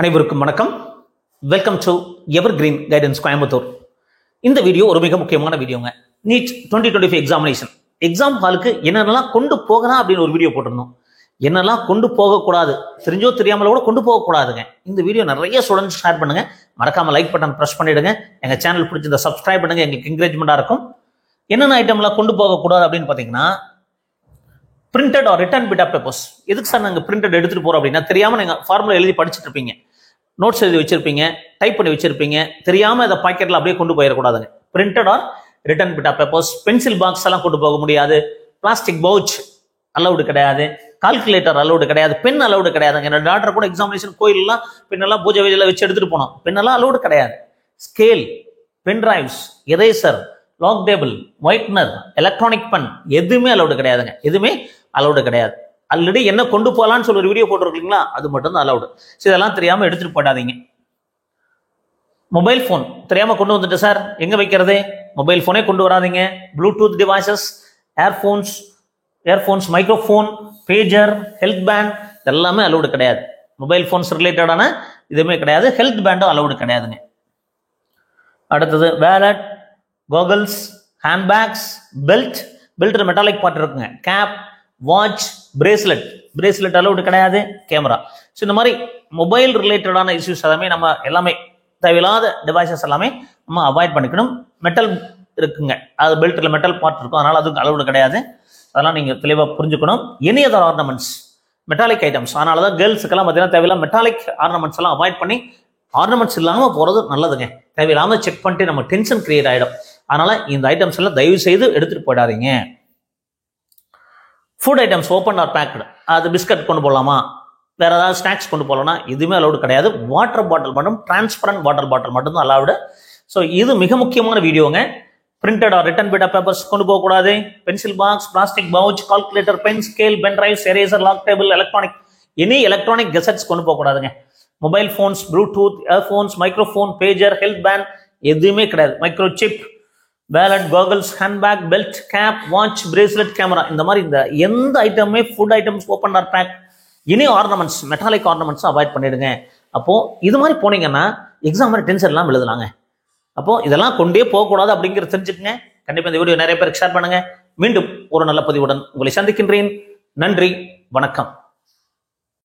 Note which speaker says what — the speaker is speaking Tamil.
Speaker 1: அனைவருக்கும் வணக்கம். Welcome to evergreen guidance Coimbatore. இந்த வீடியோ ஒரு மிக முக்கியமான வீடியோங்க. நீட் 2025 எக்ஸாமினேஷன் எக்ஸாம் ஹாலுக்கு என்னென்னலாம் கொண்டு போகலாம் அப்படின்னு ஒரு வீடியோ போட்டிருந்தோம். என்னெல்லாம் கொண்டு போகக்கூடாது, தெரிஞ்சோ தெரியாமலோ கூட கொண்டு போகக்கூடாதுங்க. இந்த வீடியோ நிறைய ஸ்டூடெண்ட்ஸ் ஷேர் பண்ணுங்க. மறக்காம லைக் பட்டன் ப்ரெஸ் பண்ணிடுங்க. எங்க சேனல் பிடிச்சிருந்த சப்ஸ்கிரைப் பண்ணுங்க, எங்களுக்கு என்கரேஜ்மெண்டா இருக்கும். என்னென்ன ஐட்டம்லாம் கொண்டு போகக்கூடாது அப்படின்னு பார்த்தீங்கன்னா, printed or written bit of papers. எதுக்கு சார் நாங்கள் பிரிண்டட் எடுத்துட்டு போறோம் அப்படின்னா, தெரியாம நீங்க ஃபார்முலா எழுதி படிச்சுட்டு இருப்பீங்க, நோட்ஸ் எழுதி வச்சிருப்பீங்க, டைப் பண்ணி வச்சிருப்பீங்க, தெரியாம அதை பாக்கெட்ல அப்படியே கொண்டு போயிடக்கூடாதுங்க. Printed or written bit of papers. Pencil box எல்லாம் கொண்டு போக முடியாது. பிளாஸ்டிக் பவுச் அலௌடு கிடையாது. கால்குலேட்டர் அலௌடு கிடையாது. பென் அலௌடு கிடையாதுங்க. என்னோட டாக்டர் கூட எக்ஸாமினேஷன் கோயிலெல்லாம் பெண்ணெல்லாம் பூஜை வேலையில வச்சு எடுத்துட்டு போனோம். பெண்ணெல்லாம் அலௌடு கிடையாது. Scale, pen drives, eraser, log table, whitener, electronic pen எதுவுமே அலௌடு கிடையாதுங்க. எதுவுமே அலௌடு கிடையாது. ஆல்ரெடி என்ன கொண்டு போகலான்னு சொல்லி ஒரு வீடியோ போட்டுருக்கீங்களா, அது மட்டும் தான் அலௌடு. இதெல்லாம் தெரியாம எடுத்துட்டு போயிடாதீங்க. மொபைல் போன் தெரியாம கொண்டு வந்துட்டு சார் எங்க வைக்கிறது? மொபைல் போனே கொண்டு வராதீங்க. Bluetooth devices, earphones, microphone, pager, health band எல்லாமே அலௌடு கிடையாது. மொபைல் போன்ஸ் ரிலேட்டடான இதுவுமே கிடையாது. ஹெல்த் பேண்டும் அலௌடு கிடையாதுங்க. அடுத்தது wallet, goggles, handbags, belt metallic part இருக்குங்க. கேப், வாட்ச், பிரேஸ்லெட் அலௌடு கிடையாது. கேமரா. ஸோ இந்த மாதிரி மொபைல் ரிலேட்டடான இஷ்யூஸ் எல்லாமே தேவையில்லாத டிவைசஸ் எல்லாமே நம்ம அவாய்ட் பண்ணிக்கணும். மெட்டல் இருக்குங்க, அது பெல்ட்டில் மெட்டல் பார்ட் இருக்கும், அதனால அதுக்கு அலௌடு கிடையாது. அதெல்லாம் நீங்கள் தெளிவாக புரிஞ்சுக்கணும். Any other ornaments, metallic items, அதனால தான் கேர்ள்ஸுக்கெல்லாம் பார்த்தீங்கன்னா தேவையில்லாம மெட்டாலிக் ஆர்னமெண்ட்ஸ் எல்லாம் அவாய்ட் பண்ணி ஆர்னமெண்ட்ஸ் இல்லாமல் போகிறது நல்லதுங்க. தேவையில்லாமல் செக் பண்ணிட்டு நம்ம டென்ஷன் கிரியேட் ஆகிடும். அதனால இந்த ஐட்டம்ஸ் எல்லாம் தயவு செய்து எடுத்துட்டு போயிடாதீங்க. Food items open or packed, அது பிஸ்கட் கொண்டு போகலாமா, வேற ஏதாவது ஸ்நாக்ஸ் கொண்டு போகலாம்னா எதுவுமே அலௌடு கிடையாது. வாட்டர் பாட்டில் மட்டும், டிரான்ஸ்பரண்ட் வாட்டர் பாட்டில் மட்டும் தான் அலௌடு. ஸோ இது மிக முக்கியமான வீடியோங்க. Printed or written bit of papers கொண்டு போகக்கூடாது. Pencil box, plastic pouch, calculator, pen, scale, pen drives, eraser, log table, any electronic gadgets கொண்டு போகக்கூடாதுங்க. Mobile phones, bluetooth, earphones, microphone, pager, health band எதுவுமே கிடையாது. Microchip, wallet, goggles, handbag, belt, cap, watch, bracelet, camera, இந்த மாதிரி இந்த எந்த ஐட்டமே food items open or pack, any ornaments, metallic ornaments avoid பண்ணிடுங்க. அப்போ இது மாதிரி போனீங்கன்னா எக்ஸாம் மாதிரி டென்ஷன் எல்லாம் எழுதலாங்க. அப்போ இதெல்லாம் கொண்டே போகக்கூடாது அப்படிங்கிறத தெரிஞ்சுக்கங்க. கண்டிப்பா இந்த வீடியோ நிறைய பேருக்கு ஷேர் பண்ணுங்க. மீண்டும் ஒரு நல்ல பதிவுடன் உங்களை சந்திக்கின்றேன். நன்றி, வணக்கம்.